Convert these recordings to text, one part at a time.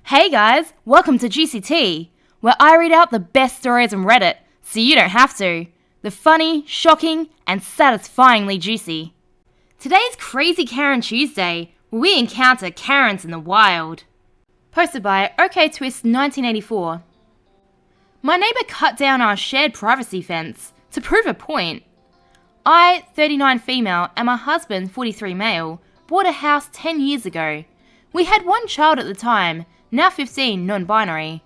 Hey guys, welcome to Juicy Tea, where I read out the best stories on Reddit, so you don't have to. The funny, shocking, and satisfyingly juicy. Today's Crazy Karen Tuesday, where we encounter Karens in the wild. Posted by OKTwist1984. My neighbour cut down our shared privacy fence to prove a point. I, 39 female, and my husband, 43 male, bought a house 10 years ago. We had one child at the time, now 15 non-binary.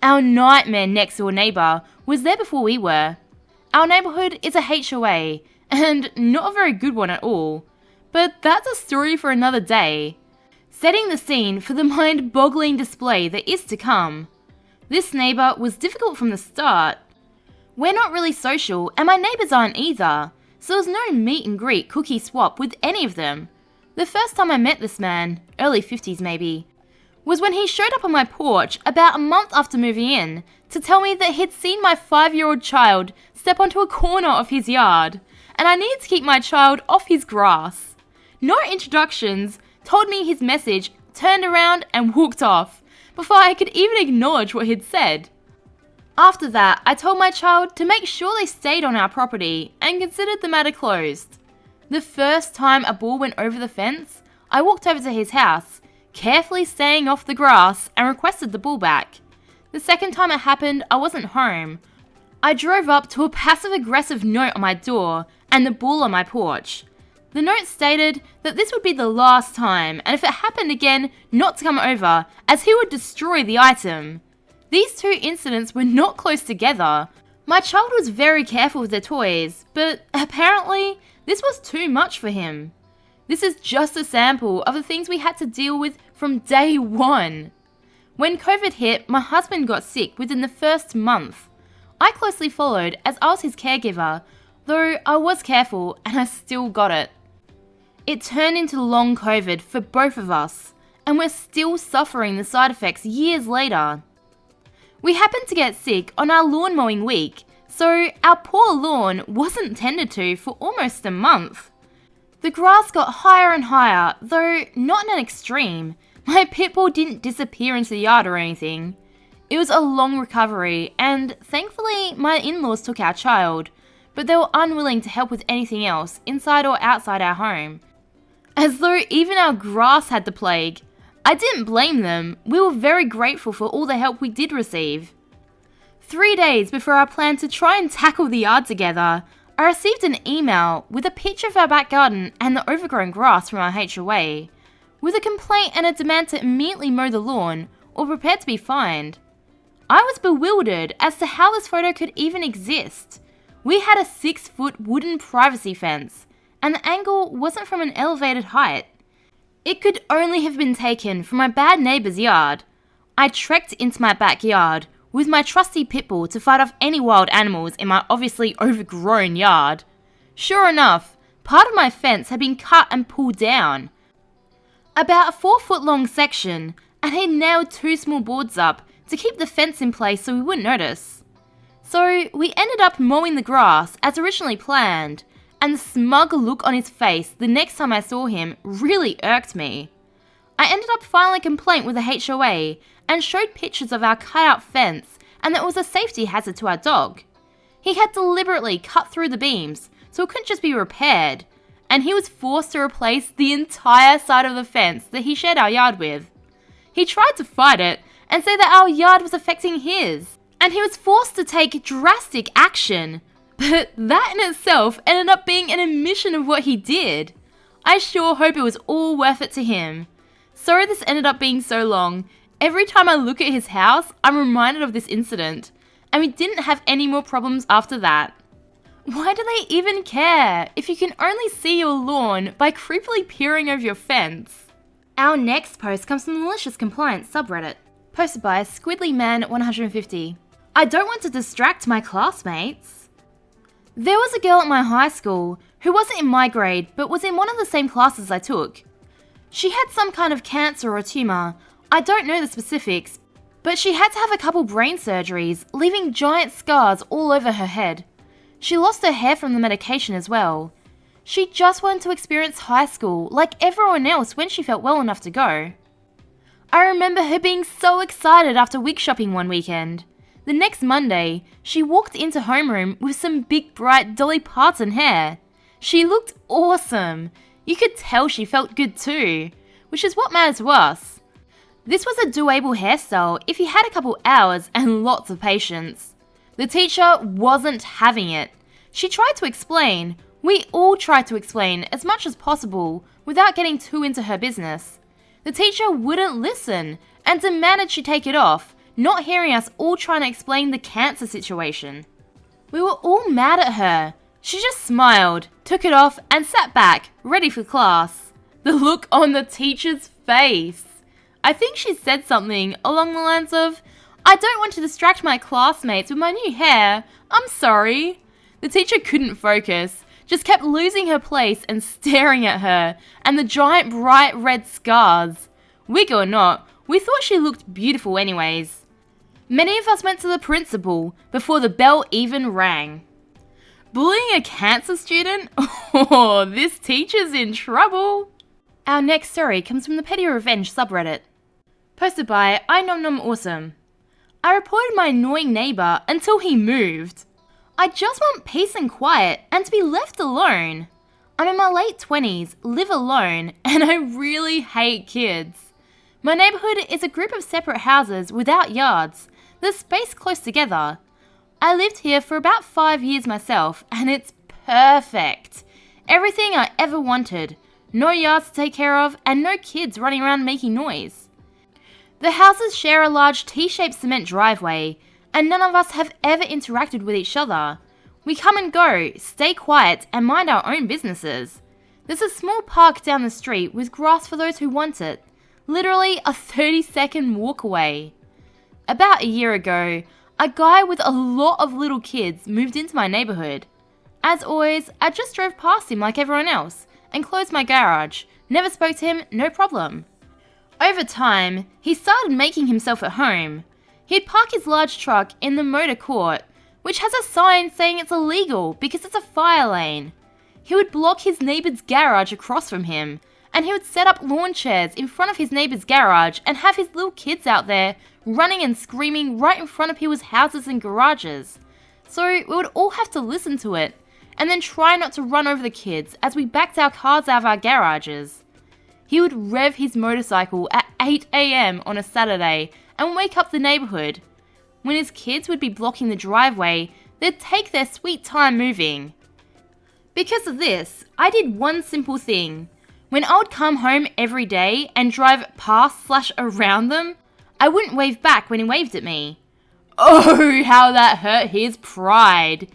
Our nightmare next door neighbour was there before we were. Our neighbourhood is a HOA, and not a very good one at all. But that's a story for another day. Setting the scene for the mind-boggling display that is to come. This neighbour was difficult from the start. We're not really social, and my neighbours aren't either, so there was no meet and greet cookie swap with any of them. The first time I met this man, early 50s maybe, was when he showed up on my porch about a month after moving in to tell me that he'd seen my 5-year-old child step onto a corner of his yard, and I needed to keep my child off his grass. No introductions, told me his message, turned around and walked off, before I could even acknowledge what he'd said. After that, I told my child to make sure they stayed on our property and considered the matter closed. The first time a bull went over the fence, I walked over to his house, carefully staying off the grass, and requested the bull back. The second time it happened, I wasn't home. I drove up to a passive-aggressive note on my door and the bull on my porch. The note stated that this would be the last time, and if it happened again, not to come over, as he would destroy the item. These two incidents were not close together. My child was very careful with their toys, but apparently, this was too much for him. This is just a sample of the things we had to deal with from day one. When COVID hit, my husband got sick within the first month. I closely followed as I was his caregiver, though I was careful and I still got it. It turned into long COVID for both of us, and we're still suffering the side effects years later. We happened to get sick on our lawn mowing week, so our poor lawn wasn't tended to for almost a month. The grass got higher and higher, though not in an extreme. My pit bull didn't disappear into the yard or anything. It was a long recovery, and thankfully my in-laws took our child, but they were unwilling to help with anything else, inside or outside our home. As though even our grass had the plague. I didn't blame them. We were very grateful for all the help we did receive. 3 days before our plan to try and tackle the yard together, I received an email with a picture of our back garden and the overgrown grass from our HOA, with a complaint and a demand to immediately mow the lawn or prepare to be fined. I was bewildered as to how this photo could even exist. We had a 6-foot wooden privacy fence, and the angle wasn't from an elevated height. It could only have been taken from my bad neighbour's yard. I trekked into my backyard with my trusty pit bull to fight off any wild animals in my obviously overgrown yard. Sure enough, part of my fence had been cut and pulled down. About a 4-foot long section, and he'd nailed 2 small boards up to keep the fence in place so we wouldn't notice. So we ended up mowing the grass as originally planned, and the smug look on his face the next time I saw him really irked me. I ended up filing a complaint with the HOA and showed pictures of our cut-out fence and that it was a safety hazard to our dog. He had deliberately cut through the beams so it couldn't just be repaired, and he was forced to replace the entire side of the fence that he shared our yard with. He tried to fight it and say that our yard was affecting his, and he was forced to take drastic action. But that in itself ended up being an admission of what he did. I sure hope it was all worth it to him. Sorry this ended up being so long. Every time I look at his house, I'm reminded of this incident, and we didn't have any more problems after that. Why do they even care if you can only see your lawn by creepily peering over your fence? Our next post comes from the MaliciousCompliance subreddit, posted by SquidlyMan150. I don't want to distract my classmates. There was a girl at my high school who wasn't in my grade but was in one of the same classes I took. She had some kind of cancer or tumour. I don't know the specifics, but she had to have a couple brain surgeries, leaving giant scars all over her head. She lost her hair from the medication as well. She just wanted to experience high school like everyone else when she felt well enough to go. I remember her being so excited after wig shopping one weekend. The next Monday, she walked into homeroom with some big bright Dolly Parton hair. She looked awesome. You could tell she felt good too, which is what matters to us. This was a doable hairstyle if you had a couple hours and lots of patience. The teacher wasn't having it. She tried to explain. We all tried to explain as much as possible without getting too into her business. The teacher wouldn't listen and demanded she take it off, not hearing us all trying to explain the cancer situation. We were all mad at her. She just smiled, took it off, and sat back, ready for class. The look on the teacher's face. I think she said something along the lines of, "I don't want to distract my classmates with my new hair. I'm sorry." The teacher couldn't focus, just kept losing her place and staring at her, and the giant bright red scars. Wig or not, we thought she looked beautiful anyways. Many of us went to the principal before the bell even rang. Bullying a cancer student? Oh, this teacher's in trouble. Our next story comes from the pettyrevenge subreddit. Posted by iamNomNomAwesome. I reported my annoying neighbour until he moved. I just want peace and quiet and to be left alone. I'm in my late 20s, live alone, and I really hate kids. My neighbourhood is a group of separate houses without yards. They're spaced close together. I lived here for about 5 years myself, and it's perfect. Everything I ever wanted. No yards to take care of, and no kids running around making noise. The houses share a large T-shaped cement driveway, and none of us have ever interacted with each other. We come and go, stay quiet, and mind our own businesses. There's a small park down the street with grass for those who want it. Literally a 30-second walk away. About a year ago, a guy with a lot of little kids moved into my neighbourhood. As always, I just drove past him like everyone else and closed my garage. Never spoke to him, no problem. Over time, he started making himself at home. He'd park his large truck in the motor court, which has a sign saying it's illegal because it's a fire lane. He would block his neighbour's garage across from him, and he would set up lawn chairs in front of his neighbour's garage and have his little kids out there running and screaming right in front of people's houses and garages. So we would all have to listen to it, and then try not to run over the kids as we backed our cars out of our garages. He would rev his motorcycle at 8 AM on a Saturday and wake up the neighbourhood. When his kids would be blocking the driveway, they'd take their sweet time moving. Because of this, I did one simple thing. When I would come home every day and drive past/around them, I wouldn't wave back when he waved at me. Oh, how that hurt his pride.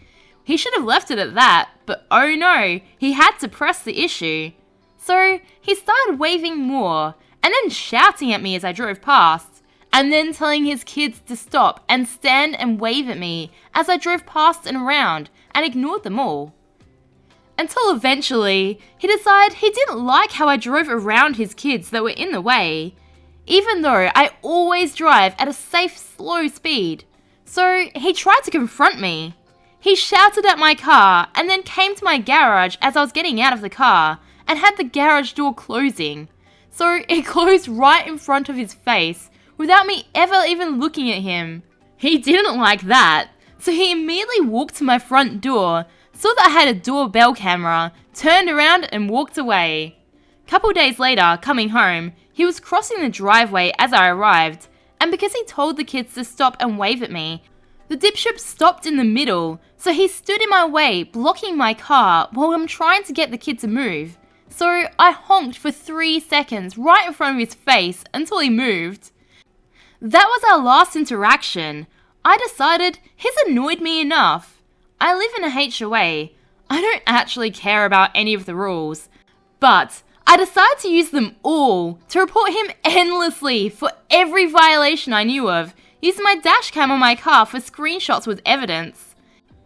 He should have left it at that, but oh no, he had to press the issue. So he started waving more, and then shouting at me as I drove past, and then telling his kids to stop and stand and wave at me as I drove past and around, and ignored them all. Until eventually, he decided he didn't like how I drove around his kids that were in the way, even though I always drive at a safe, slow speed. So he tried to confront me. He shouted at my car and then came to my garage as I was getting out of the car and had the garage door closing. So it closed right in front of his face without me ever even looking at him. He didn't like that, so he immediately walked to my front door, saw that I had a doorbell camera, turned around and walked away. Couple days later, coming home, he was crossing the driveway as I arrived, and because he told the kids to stop and wave at me, the dipshit stopped in the middle, so he stood in my way, blocking my car while I'm trying to get the kid to move. So I honked for 3 seconds right in front of his face until he moved. That was our last interaction. I decided he's annoyed me enough. I live in a HOA. I don't actually care about any of the rules, but I decided to use them all to report him endlessly for every violation I knew of, using my dash cam on my car for screenshots with evidence.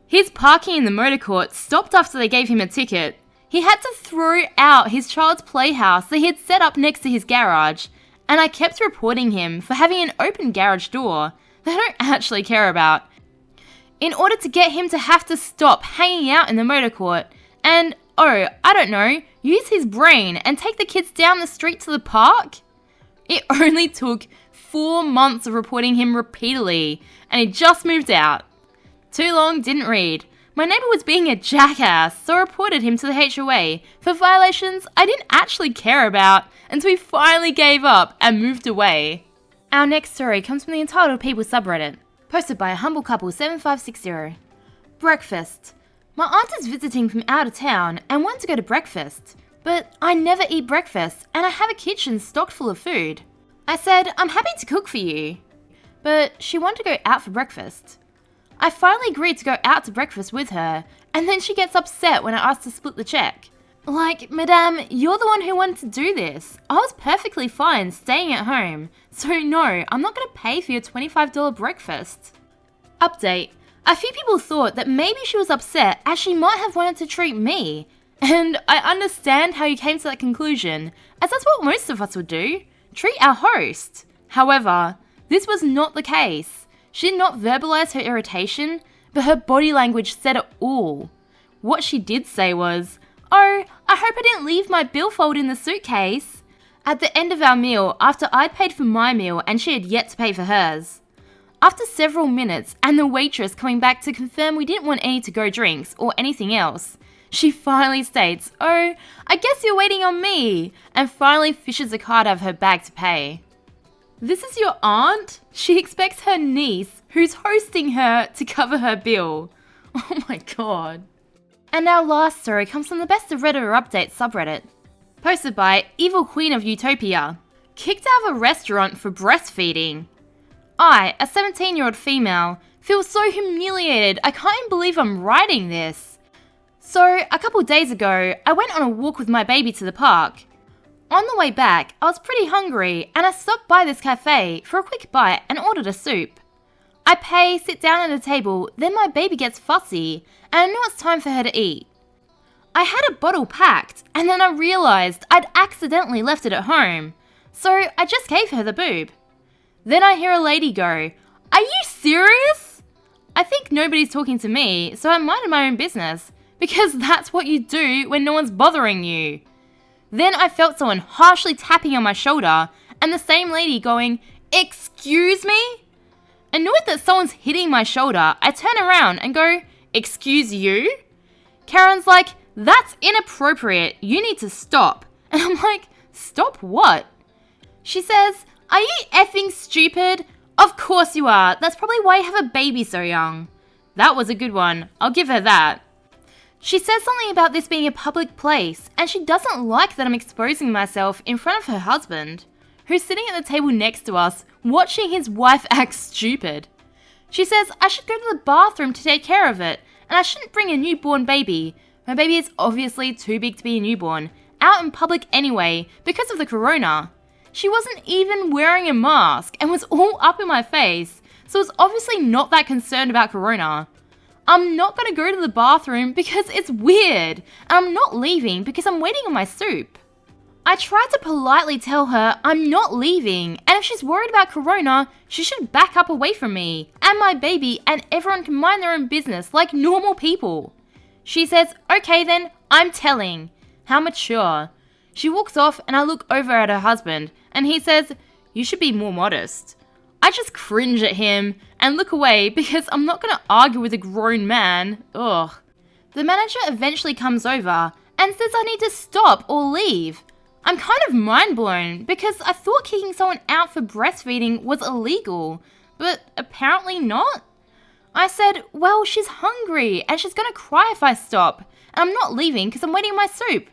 His parking in the motor court stopped after they gave him a ticket. He had to throw out his child's playhouse that he had set up next to his garage, and I kept reporting him for having an open garage door that I don't actually care about, in order to get him to have to stop hanging out in the motor court and, oh, I don't know, use his brain and take the kids down the street to the park? It only took 4 months of reporting him repeatedly, and he just moved out. Too long, didn't read. My neighbour was being a jackass, so I reported him to the HOA for violations I didn't actually care about until he finally gave up and moved away. Our next story comes from the Entitled People subreddit, posted by a humble couple 7560. Breakfast. My aunt is visiting from out of town and wanted to go to breakfast, but I never eat breakfast and I have a kitchen stocked full of food. I said, I'm happy to cook for you, but she wanted to go out for breakfast. I finally agreed to go out to breakfast with her, and then she gets upset when I ask to split the check. Like, Madame, you're the one who wanted to do this. I was perfectly fine staying at home, so no, I'm not going to pay for your $25 breakfast. Update. A few people thought that maybe she was upset as she might have wanted to treat me, and I understand how you came to that conclusion, as that's what most of us would do, treat our host. However, this was not the case. She did not verbalize her irritation, but her body language said it all. What she did say was, "Oh, I hope I didn't leave my billfold in the suitcase." At the end of our meal, after I'd paid for my meal and she had yet to pay for hers. After several minutes and the waitress coming back to confirm we didn't want any to-go drinks or anything else, she finally states, "Oh, I guess you're waiting on me," and finally fishes a card out of her bag to pay. This is your aunt? She expects her niece, who's hosting her, to cover her bill. Oh my god. And our last story comes from the BestofRedditorUpdates subreddit, posted by Evil Queen of Utopia. Kicked out of a restaurant for breastfeeding. I, a 17-year-old female, feel so humiliated I can't even believe I'm writing this. So, a couple days ago, I went on a walk with my baby to the park. On the way back, I was pretty hungry and I stopped by this cafe for a quick bite and ordered a soup. I pay, sit down at a table, then my baby gets fussy and I know it's time for her to eat. I had a bottle packed and then I realised I'd accidentally left it at home, so I just gave her the boob. Then I hear a lady go, "Are you serious?" I think nobody's talking to me, so I minded my own business, because that's what you do when no one's bothering you. Then I felt someone harshly tapping on my shoulder, and the same lady going, "Excuse me?" Annoyed that someone's hitting my shoulder, I turn around and go, "Excuse you?" Karen's like, "That's inappropriate, you need to stop." And I'm like, "Stop what?" She says, "Are you effing stupid?" "Of course you are, that's probably why you have a baby so young." That was a good one, I'll give her that. She says something about this being a public place, and she doesn't like that I'm exposing myself in front of her husband, who's sitting at the table next to us, watching his wife act stupid. She says I should go to the bathroom to take care of it, and I shouldn't bring a newborn baby. My baby is obviously too big to be a newborn, out in public anyway, because of the corona. She wasn't even wearing a mask, and was all up in my face, so was obviously not that concerned about corona. I'm not going to go to the bathroom because it's weird, and I'm not leaving because I'm waiting on my soup. I tried to politely tell her I'm not leaving, and if she's worried about corona, she should back up away from me, and my baby, and everyone can mind their own business like normal people. She says, "Okay then, I'm telling." How mature. She walks off and I look over at her husband, and he says, "You should be more modest." I just cringe at him and look away because I'm not going to argue with a grown man. Ugh. The manager eventually comes over and says I need to stop or leave. I'm kind of mind blown because I thought kicking someone out for breastfeeding was illegal, but apparently not. I said, "Well, she's hungry and she's going to cry if I stop, and I'm not leaving because I'm waiting on my soup,"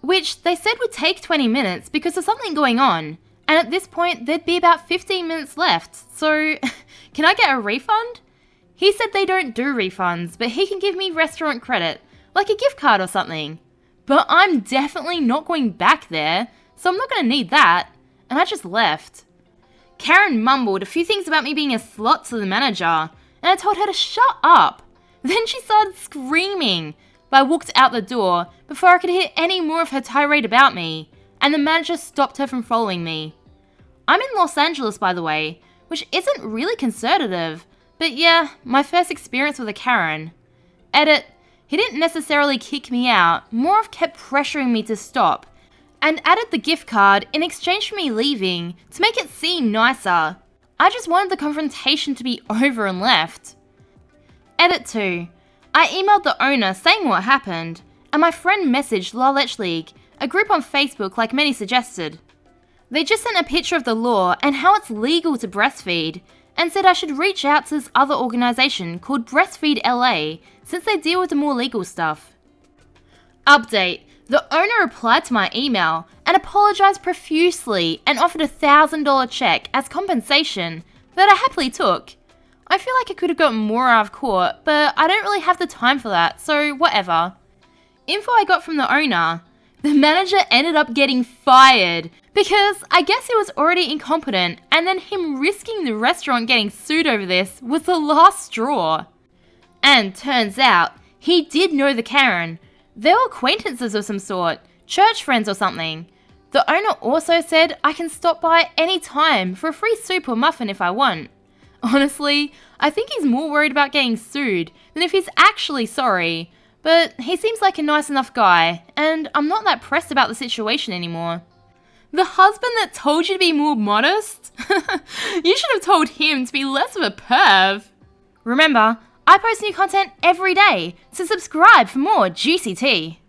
which they said would take 20 minutes because there's something going on. And at this point, there'd be about 15 minutes left, so can I get a refund? He said they don't do refunds, but he can give me restaurant credit, like a gift card or something. But I'm definitely not going back there, so I'm not going to need that, and I just left. Karen mumbled a few things about me being a slut to the manager, and I told her to shut up. Then she started screaming, but I walked out the door before I could hear any more of her tirade about me, and the manager stopped her from following me. I'm in Los Angeles, by the way, which isn't really conservative, but yeah, my first experience with a Karen. Edit, he didn't necessarily kick me out, more of kept pressuring me to stop, and added the gift card in exchange for me leaving to make it seem nicer. I just wanted the confrontation to be over and left. Edit 2. I emailed the owner saying what happened, and my friend messaged Lalech League, a group on Facebook like many suggested. They just sent a picture of the law and how it's legal to breastfeed, and said I should reach out to this other organisation called Breastfeed LA since they deal with the more legal stuff. Update. The owner replied to my email and apologised profusely and offered a $1,000 cheque as compensation that I happily took. I feel like I could have gotten more out of court, but I don't really have the time for that, so whatever. Info I got from the owner. The manager ended up getting fired because I guess he was already incompetent, and then him risking the restaurant getting sued over this was the last straw. And turns out, he did know the Karen. They were acquaintances of some sort, church friends or something. The owner also said I can stop by any time for a free soup or muffin if I want. Honestly, I think he's more worried about getting sued than if he's actually sorry, but he seems like a nice enough guy, and I'm not that pressed about the situation anymore. The husband that told you to be more modest? You should have told him to be less of a perv. Remember, I post new content every day, so subscribe for more juicy tea.